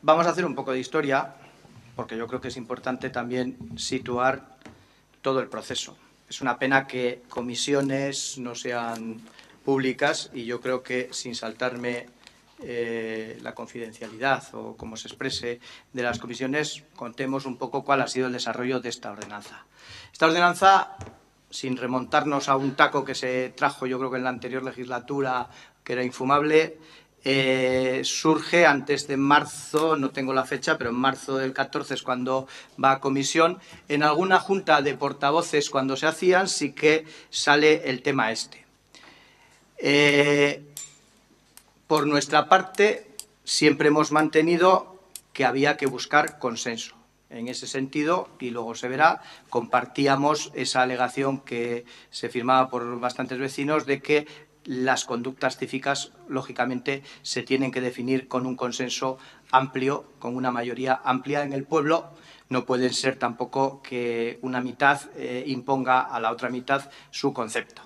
Vamos a hacer un poco de historia, porque yo creo que es importante también situar todo el proceso. Es una pena que comisiones no sean públicas y yo creo que sin saltarme la confidencialidad o como se exprese de las comisiones, contemos un poco cuál ha sido el desarrollo de esta ordenanza. Esta ordenanza, sin remontarnos a un taco que se trajo yo creo que en la anterior legislatura, que era infumable, surge antes de marzo, no tengo la fecha, pero en marzo del 14 es cuando va a comisión. En alguna junta de portavoces, cuando se hacían, sí que sale el tema este. Por nuestra parte, siempre hemos mantenido que había que buscar consenso. En ese sentido, y luego se verá, compartíamos esa alegación que se firmaba por bastantes vecinos de que las conductas cívicas, lógicamente, se tienen que definir con un consenso amplio, con una mayoría amplia en el pueblo. No puede ser tampoco que una mitad imponga a la otra mitad su concepto.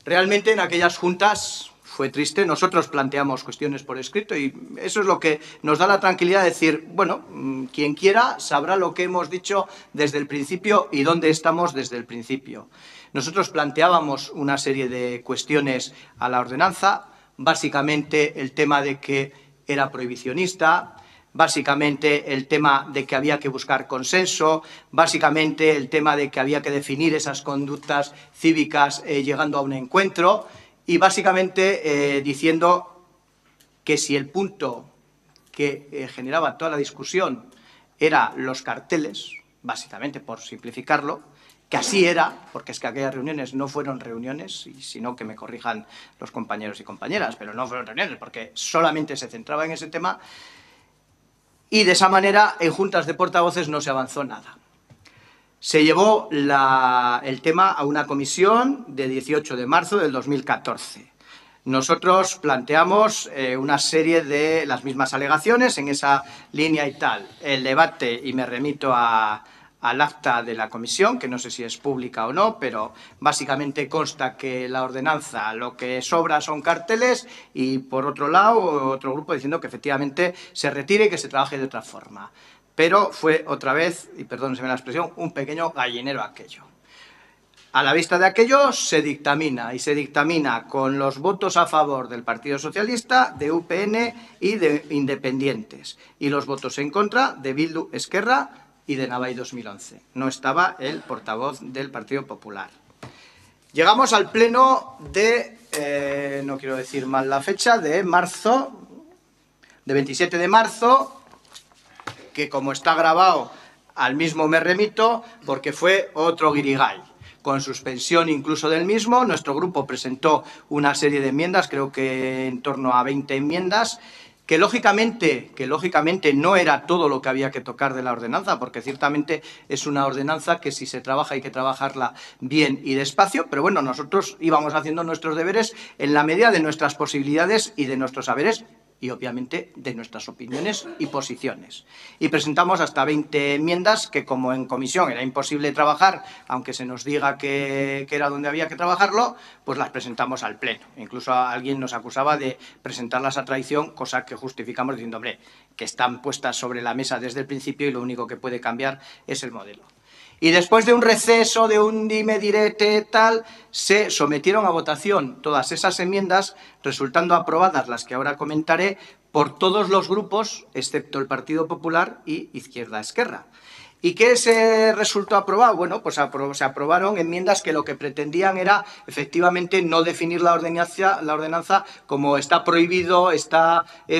Realmente en aquellas juntas fue triste, nosotros planteamos cuestiones por escrito y eso es lo que nos da la tranquilidad de decir, bueno, quien quiera sabrá lo que hemos dicho desde el principio y dónde estamos desde el principio. Nosotros planteábamos una serie de cuestiones a la ordenanza, básicamente el tema de que era prohibicionista, básicamente el tema de que había que buscar consenso, básicamente el tema de que había que definir esas conductas cívicas llegando a un encuentro y básicamente diciendo que si el punto que generaba toda la discusión era los carteles, básicamente por simplificarlo, que así era, porque es que aquellas reuniones no fueron reuniones, y si no que me corrijan los compañeros y compañeras, pero no fueron reuniones porque solamente se centraba en ese tema. Y de esa manera, en juntas de portavoces no se avanzó nada. Se llevó el tema a una comisión de 18 de marzo del 2014. Nosotros planteamos una serie de las mismas alegaciones en esa línea y tal. El debate, y me remito al acta de la comisión, que no sé si es pública o no, pero básicamente consta que la ordenanza lo que sobra son carteles y, por otro lado, otro grupo diciendo que efectivamente se retire y que se trabaje de otra forma. Pero fue otra vez, y perdónenme la expresión, un pequeño gallinero aquello. A la vista de aquello se dictamina, y se dictamina con los votos a favor del Partido Socialista, de UPN y de Independientes, y los votos en contra de Bildu, Esquerra y de Navai 2011. No estaba el portavoz del Partido Popular. Llegamos al pleno de, no quiero decir mal la fecha, de marzo, de 27 de marzo, que como está grabado al mismo me remito, porque fue otro guirigay. Con suspensión incluso del mismo, nuestro grupo presentó una serie de enmiendas, creo que en torno a 20 enmiendas, que lógicamente no era todo lo que había que tocar de la ordenanza, porque ciertamente es una ordenanza que si se trabaja hay que trabajarla bien y despacio, pero bueno, nosotros íbamos haciendo nuestros deberes en la medida de nuestras posibilidades y de nuestros saberes, y obviamente de nuestras opiniones y posiciones. Y presentamos hasta 20 enmiendas que, como en comisión era imposible trabajar, aunque se nos diga que era donde había que trabajarlo, pues las presentamos al pleno. Incluso alguien nos acusaba de presentarlas a traición, cosa que justificamos diciendo, hombre, que están puestas sobre la mesa desde el principio y lo único que puede cambiar es el modelo. Y después de un receso, de un dime, direte, tal, se sometieron a votación todas esas enmiendas, resultando aprobadas las que ahora comentaré, por todos los grupos, excepto el Partido Popular y Izquierda Esquerra. ¿Y qué se resultó aprobado? Bueno, pues se aprobaron enmiendas que lo que pretendían era, efectivamente, no definir la ordenanza como está prohibido, es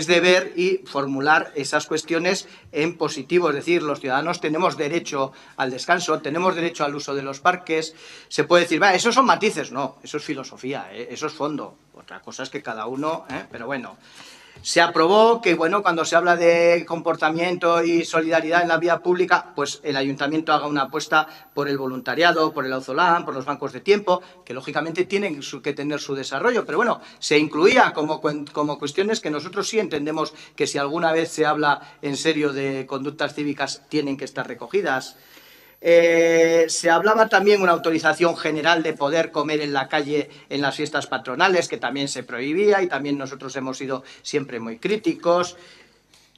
deber, y formular esas cuestiones en positivo. Es decir, los ciudadanos tenemos derecho al descanso, tenemos derecho al uso de los parques. Se puede decir, esos son matices. No, eso es filosofía, eso es fondo. Otra cosa es que cada uno, pero bueno. Se aprobó que, bueno, cuando se habla de comportamiento y solidaridad en la vía pública, pues el ayuntamiento haga una apuesta por el voluntariado, por el auzolán, por los bancos de tiempo, que lógicamente tienen que tener su desarrollo, pero bueno, se incluía como cuestiones que nosotros sí entendemos que si alguna vez se habla en serio de conductas cívicas tienen que estar recogidas. Se hablaba también de una autorización general de poder comer en la calle en las fiestas patronales, que también se prohibía y también nosotros hemos sido siempre muy críticos.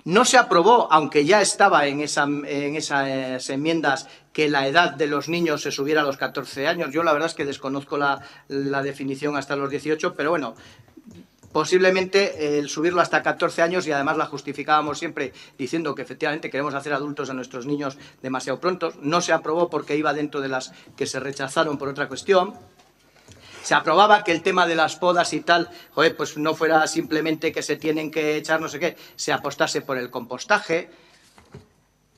No se aprobó, aunque ya estaba en esas enmiendas, que la edad de los niños se subiera a los 14 años. Yo la verdad es que desconozco la definición hasta los 18, pero bueno, posiblemente el subirlo hasta 14 años, y además la justificábamos siempre diciendo que efectivamente queremos hacer adultos a nuestros niños demasiado pronto. No se aprobó porque iba dentro de las que se rechazaron por otra cuestión. Se aprobaba que el tema de las podas y tal, joder, pues no fuera simplemente que se tienen que echar no sé qué, se apostase por el compostaje.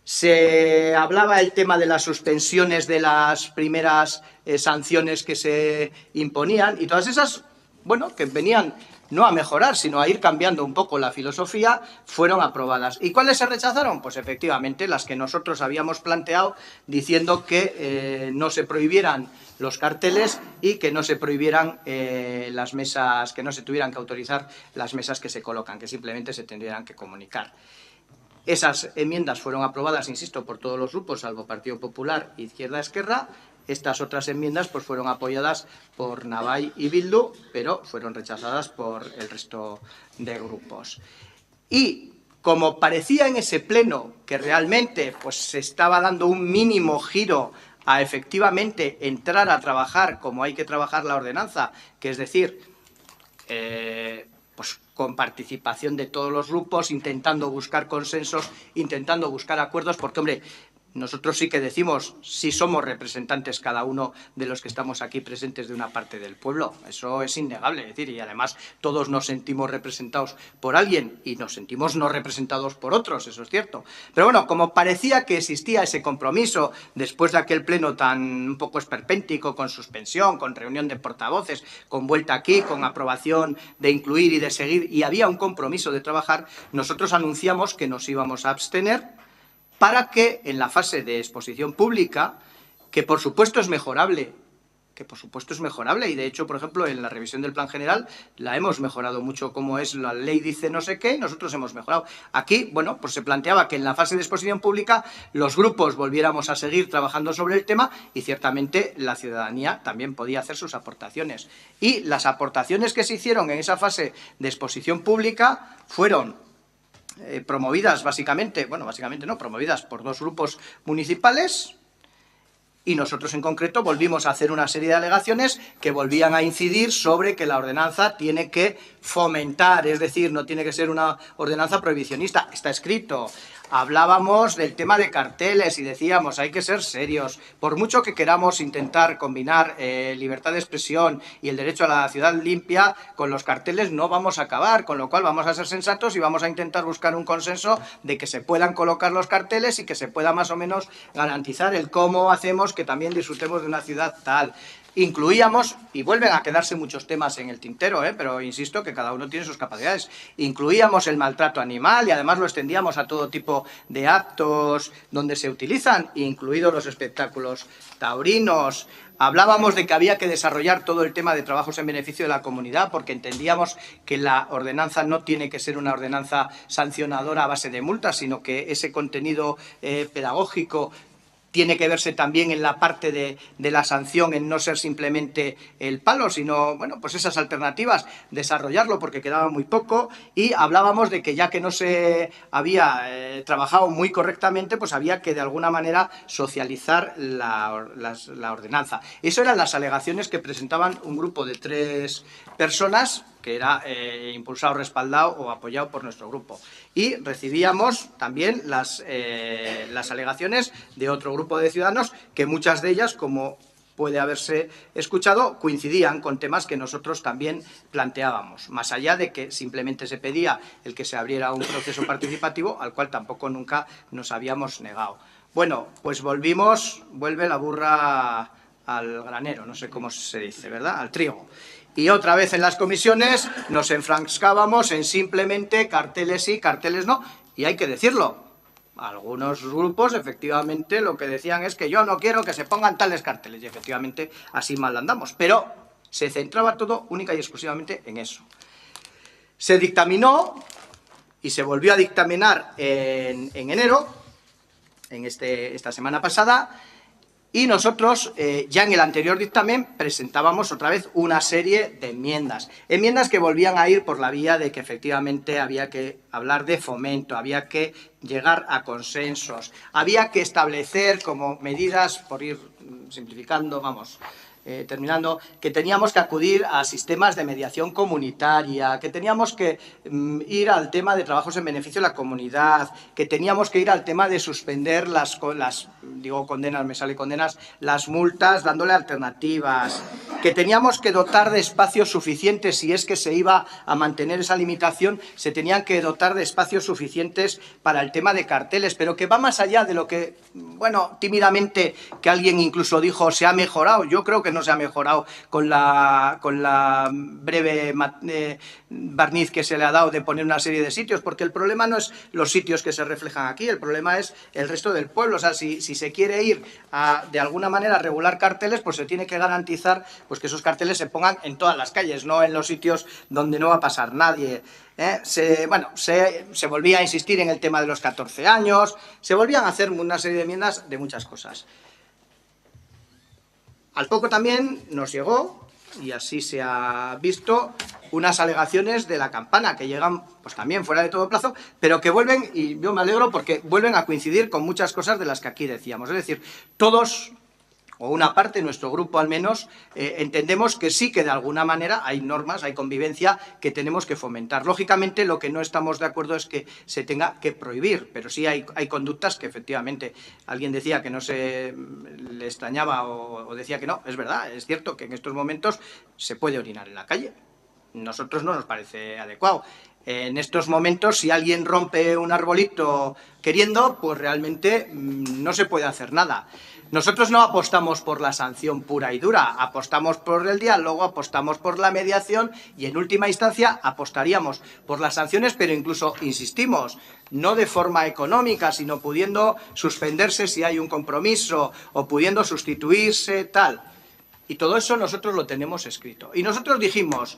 Se hablaba el tema de las suspensiones de las primeras sanciones que se imponían, y todas esas, bueno, que venían no a mejorar, sino a ir cambiando un poco la filosofía, fueron aprobadas. ¿Y cuáles se rechazaron? Pues efectivamente las que nosotros habíamos planteado, diciendo que no se prohibieran los carteles y que no se prohibieran las mesas, que no se tuvieran que autorizar las mesas que se colocan, que simplemente se tendrían que comunicar. Esas enmiendas fueron aprobadas, insisto, por todos los grupos, salvo Partido Popular, Izquierda Esquerra. Estas otras enmiendas pues fueron apoyadas por Navai y Bildu, pero fueron rechazadas por el resto de grupos. Y como parecía en ese pleno que realmente pues, se estaba dando un mínimo giro a efectivamente entrar a trabajar como hay que trabajar la ordenanza, que es decir, pues con participación de todos los grupos, intentando buscar consensos, intentando buscar acuerdos, porque, hombre, nosotros sí que decimos, sí somos representantes cada uno de los que estamos aquí presentes de una parte del pueblo, eso es innegable, es decir, y además todos nos sentimos representados por alguien y nos sentimos no representados por otros, eso es cierto. Pero bueno, como parecía que existía ese compromiso después de aquel pleno tan un poco esperpéntico, con suspensión, con reunión de portavoces, con vuelta aquí, con aprobación de incluir y de seguir, y había un compromiso de trabajar, nosotros anunciamos que nos íbamos a abstener, para que en la fase de exposición pública, que por supuesto es mejorable, y de hecho, por ejemplo, en la revisión del Plan General la hemos mejorado mucho, como es la ley dice no sé qué, y nosotros hemos mejorado. Aquí, bueno, pues se planteaba que en la fase de exposición pública los grupos volviéramos a seguir trabajando sobre el tema y ciertamente la ciudadanía también podía hacer sus aportaciones. Y las aportaciones que se hicieron en esa fase de exposición pública fueron promovidas promovidas por dos grupos municipales, y nosotros en concreto volvimos a hacer una serie de alegaciones que volvían a incidir sobre que la ordenanza tiene que fomentar, es decir, no tiene que ser una ordenanza prohibicionista, está escrito. Hablábamos del tema de carteles y decíamos, hay que ser serios, por mucho que queramos intentar combinar libertad de expresión y el derecho a la ciudad limpia, con los carteles no vamos a acabar, con lo cual vamos a ser sensatos y vamos a intentar buscar un consenso de que se puedan colocar los carteles y que se pueda más o menos garantizar el cómo hacemos que también disfrutemos de una ciudad tal. Incluíamos, y vuelven a quedarse muchos temas en el tintero, pero insisto que cada uno tiene sus capacidades, incluíamos el maltrato animal y además lo extendíamos a todo tipo de actos donde se utilizan, incluidos los espectáculos taurinos. Hablábamos de que había que desarrollar todo el tema de trabajos en beneficio de la comunidad, porque entendíamos que la ordenanza no tiene que ser una ordenanza sancionadora a base de multas, sino que ese contenido pedagógico tiene que verse también en la parte de la sanción, en no ser simplemente el palo, sino, bueno, pues esas alternativas, desarrollarlo porque quedaba muy poco, y hablábamos de que ya que no se había trabajado muy correctamente, pues había que de alguna manera socializar la ordenanza. Eso eran las alegaciones que presentaban un grupo de 3 personas, que era impulsado, respaldado o apoyado por nuestro grupo. Y recibíamos también las alegaciones de otro grupo de ciudadanos, que muchas de ellas, como puede haberse escuchado, coincidían con temas que nosotros también planteábamos, más allá de que simplemente se pedía el que se abriera un proceso participativo, al cual tampoco nunca nos habíamos negado. Bueno, pues vuelve la burra al granero, no sé cómo se dice, ¿verdad?, al trigo. Y otra vez en las comisiones nos enfrascábamos en simplemente carteles sí, carteles no, y hay que decirlo. Algunos grupos, efectivamente, lo que decían es que yo no quiero que se pongan tales carteles, y efectivamente así mal andamos, pero se centraba todo única y exclusivamente en eso. Se dictaminó y se volvió a dictaminar en enero, esta semana pasada, Y nosotros, ya en el anterior dictamen, presentábamos otra vez una serie de enmiendas. Enmiendas que volvían a ir por la vía de que efectivamente había que hablar de fomento, había que llegar a consensos, había que establecer como medidas, por ir simplificando, terminando, que teníamos que acudir a sistemas de mediación comunitaria, que teníamos que ir al tema de trabajos en beneficio de la comunidad, que teníamos que ir al tema de suspender las multas dándole alternativas, que teníamos que dotar de espacios suficientes, si es que se iba a mantener esa limitación, se tenían que dotar de espacios suficientes para el tema de carteles, pero que va más allá de lo que, bueno, tímidamente, que alguien incluso dijo, se ha mejorado. Yo creo que no se ha mejorado con la breve barniz que se le ha dado de poner una serie de sitios, porque el problema no es los sitios que se reflejan aquí, el problema es el resto del pueblo. O sea, si se quiere ir a, de alguna manera, a regular carteles, pues se tiene que garantizar pues que esos carteles se pongan en todas las calles, no en los sitios donde no va a pasar nadie. Se volvía a insistir en el tema de los 14 años, se volvían a hacer una serie de enmiendas de muchas cosas. Al poco también nos llegó, y así se ha visto, unas alegaciones de la Campana, que llegan pues también fuera de todo plazo, pero que vuelven, y yo me alegro porque vuelven a coincidir con muchas cosas de las que aquí decíamos. Es decir, todos, o una parte, nuestro grupo al menos, entendemos que sí que de alguna manera hay normas, hay convivencia que tenemos que fomentar. Lógicamente, lo que no estamos de acuerdo es que se tenga que prohibir, pero sí hay conductas que efectivamente alguien decía que no se le extrañaba o decía que no. Es verdad, es cierto que en estos momentos se puede orinar en la calle. Nosotros no nos parece adecuado. En estos momentos, si alguien rompe un arbolito queriendo, pues realmente no se puede hacer nada. Nosotros no apostamos por la sanción pura y dura, apostamos por el diálogo, apostamos por la mediación y, en última instancia, apostaríamos por las sanciones, pero incluso, insistimos, no de forma económica, sino pudiendo suspenderse si hay un compromiso o pudiendo sustituirse, tal. Y todo eso nosotros lo tenemos escrito. Y nosotros dijimos,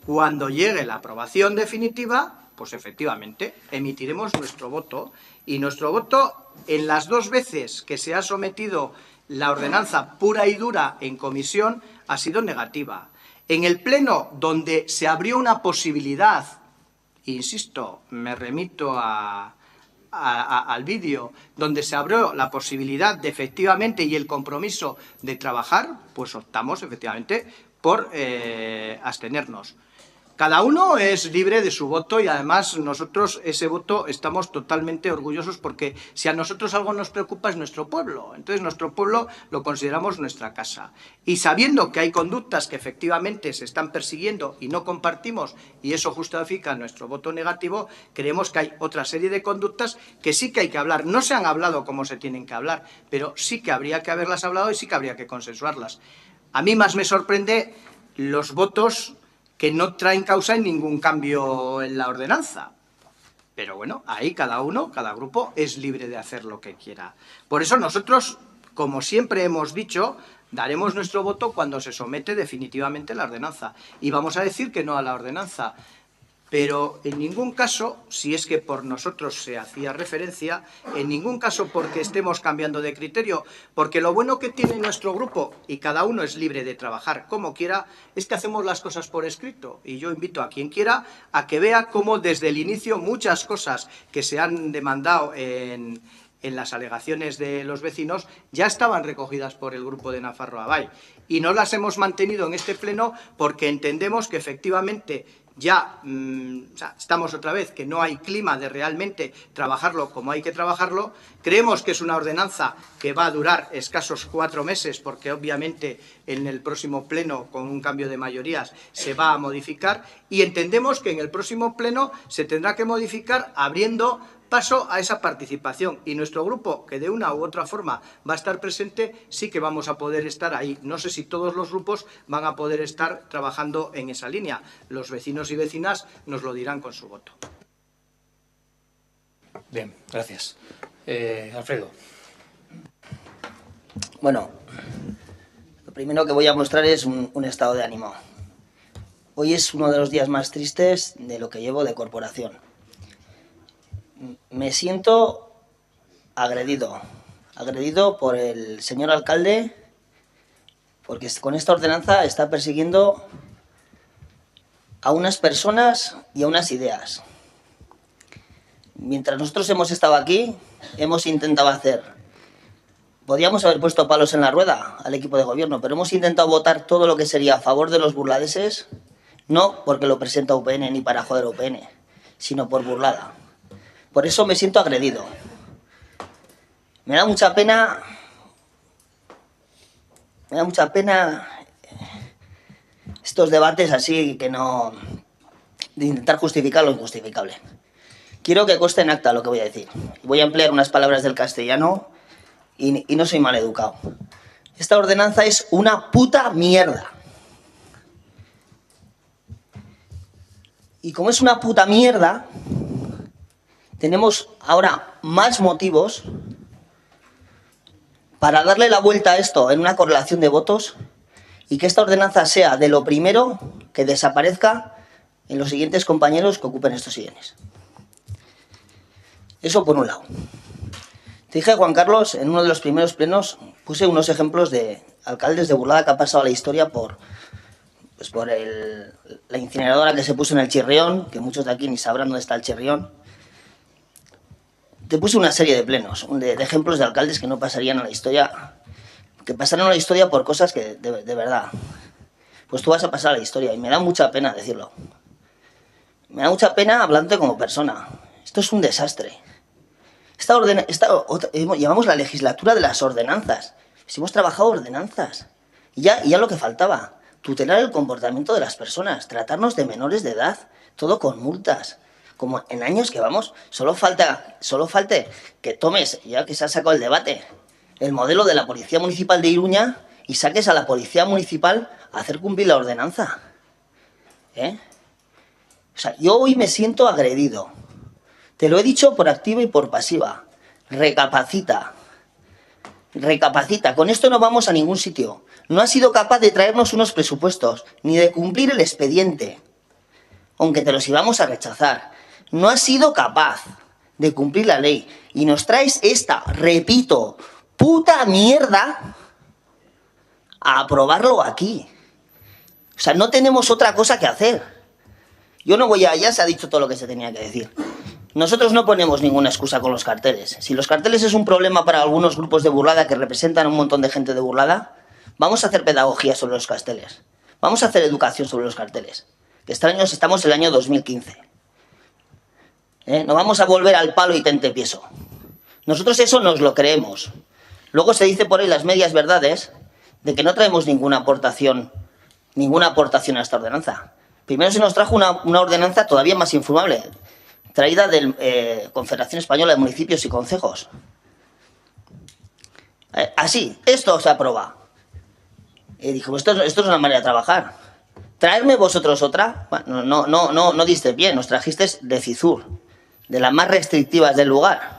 cuando llegue la aprobación definitiva, pues efectivamente emitiremos nuestro voto, y nuestro voto en las 2 veces que se ha sometido la ordenanza pura y dura en comisión ha sido negativa. En el pleno, donde se abrió una posibilidad, insisto, me remito al vídeo, donde se abrió la posibilidad de efectivamente y el compromiso de trabajar, pues optamos efectivamente por abstenernos. Cada uno es libre de su voto y, además, nosotros ese voto estamos totalmente orgullosos porque si a nosotros algo nos preocupa es nuestro pueblo. Entonces, nuestro pueblo lo consideramos nuestra casa. Y sabiendo que hay conductas que efectivamente se están persiguiendo y no compartimos, y eso justifica nuestro voto negativo, creemos que hay otra serie de conductas que sí que hay que hablar. No se han hablado como se tienen que hablar, pero sí que habría que haberlas hablado y sí que habría que consensuarlas. A mí más me sorprende los votos que no traen causa en ningún cambio en la ordenanza. Pero bueno, ahí cada uno, cada grupo es libre de hacer lo que quiera. Por eso nosotros, como siempre hemos dicho, daremos nuestro voto cuando se somete definitivamente la ordenanza. Y vamos a decir que no a la ordenanza. Pero en ningún caso, si es que por nosotros se hacía referencia, en ningún caso porque estemos cambiando de criterio, porque lo bueno que tiene nuestro grupo, y cada uno es libre de trabajar como quiera, es que hacemos las cosas por escrito. Y yo invito a quien quiera a que vea cómo desde el inicio muchas cosas que se han demandado en las alegaciones de los vecinos ya estaban recogidas por el grupo de Nafarroa Bai. Y no las hemos mantenido en este pleno porque entendemos que efectivamente ya estamos otra vez, que no hay clima de realmente trabajarlo como hay que trabajarlo. Creemos que es una ordenanza que va a durar escasos 4 meses, porque obviamente en el próximo pleno, con un cambio de mayorías, se va a modificar, y entendemos que en el próximo pleno se tendrá que modificar abriendo paso a esa participación, y nuestro grupo, que de una u otra forma va a estar presente, sí que vamos a poder estar ahí. No sé si todos los grupos van a poder estar trabajando en esa línea. Los vecinos y vecinas nos lo dirán con su voto. Bien, gracias. Alfredo. Bueno, lo primero que voy a mostrar es un estado de ánimo. Hoy es uno de los días más tristes de lo que llevo de corporación. Me siento agredido, agredido por el señor alcalde, porque con esta ordenanza está persiguiendo a unas personas y a unas ideas. Mientras nosotros hemos estado aquí, hemos intentado podríamos haber puesto palos en la rueda al equipo de gobierno, pero hemos intentado votar todo lo que sería a favor de los burladeses, no porque lo presenta UPN ni para joder a UPN, sino por burlada. Por eso me siento agredido. Me da mucha pena estos debates así que no... de intentar justificar lo injustificable. Quiero que conste en acta lo que voy a decir. Voy a emplear unas palabras del castellano y no soy mal educado. Esta ordenanza es una puta mierda. Y como es una puta mierda, tenemos ahora más motivos para darle la vuelta a esto en una correlación de votos y que esta ordenanza sea de lo primero que desaparezca en los siguientes compañeros que ocupen estos sillones. Eso por un lado. Te dije, Juan Carlos, en uno de los primeros plenos puse unos ejemplos de alcaldes de burlada que han pasado a la historia por la incineradora que se puso en el Chirrión, que muchos de aquí ni sabrán dónde está el Chirrión. Te puse una serie de plenos, de ejemplos de alcaldes que no pasarían a la historia, que pasaron a la historia por cosas que, de verdad, pues tú vas a pasar a la historia y me da mucha pena decirlo. Me da mucha pena hablándote como persona. Esto es un desastre. Llamamos la legislatura de las ordenanzas. Si hemos trabajado ordenanzas. Y ya lo que faltaba, tutelar el comportamiento de las personas, tratarnos de menores de edad, todo con multas. Como en años que vamos, solo falte que tomes, ya que se ha sacado el debate, el modelo de la Policía Municipal de Iruña y saques a la Policía Municipal a hacer cumplir la ordenanza. O sea, yo hoy me siento agredido. Te lo he dicho por activa y por pasiva. Recapacita. Recapacita. Con esto no vamos a ningún sitio. No has sido capaz de traernos unos presupuestos, ni de cumplir el expediente, aunque te los íbamos a rechazar. No has sido capaz de cumplir la ley. Y nos traes esta, repito, puta mierda a aprobarlo aquí. O sea, no tenemos otra cosa que hacer. Yo no voy a... Ya se ha dicho todo lo que se tenía que decir. Nosotros no ponemos ninguna excusa con los carteles. Si los carteles es un problema para algunos grupos de burlada que representan a un montón de gente de burlada, vamos a hacer pedagogía sobre los carteles. Vamos a hacer educación sobre los carteles. Que estamos en el año 2015. No vamos a volver al palo y tentepieso. Nosotros eso nos lo creemos. Luego se dice por ahí las medias verdades de que no traemos ninguna aportación a esta ordenanza. Primero se nos trajo una ordenanza todavía más infumable, traída de Confederación Española de Municipios y Concejos. Así, esto se aprueba. Y dije, pues esto es una manera de trabajar. Traerme vosotros otra, bueno, no diste bien, nos trajisteis de Cizur, de las más restrictivas del lugar.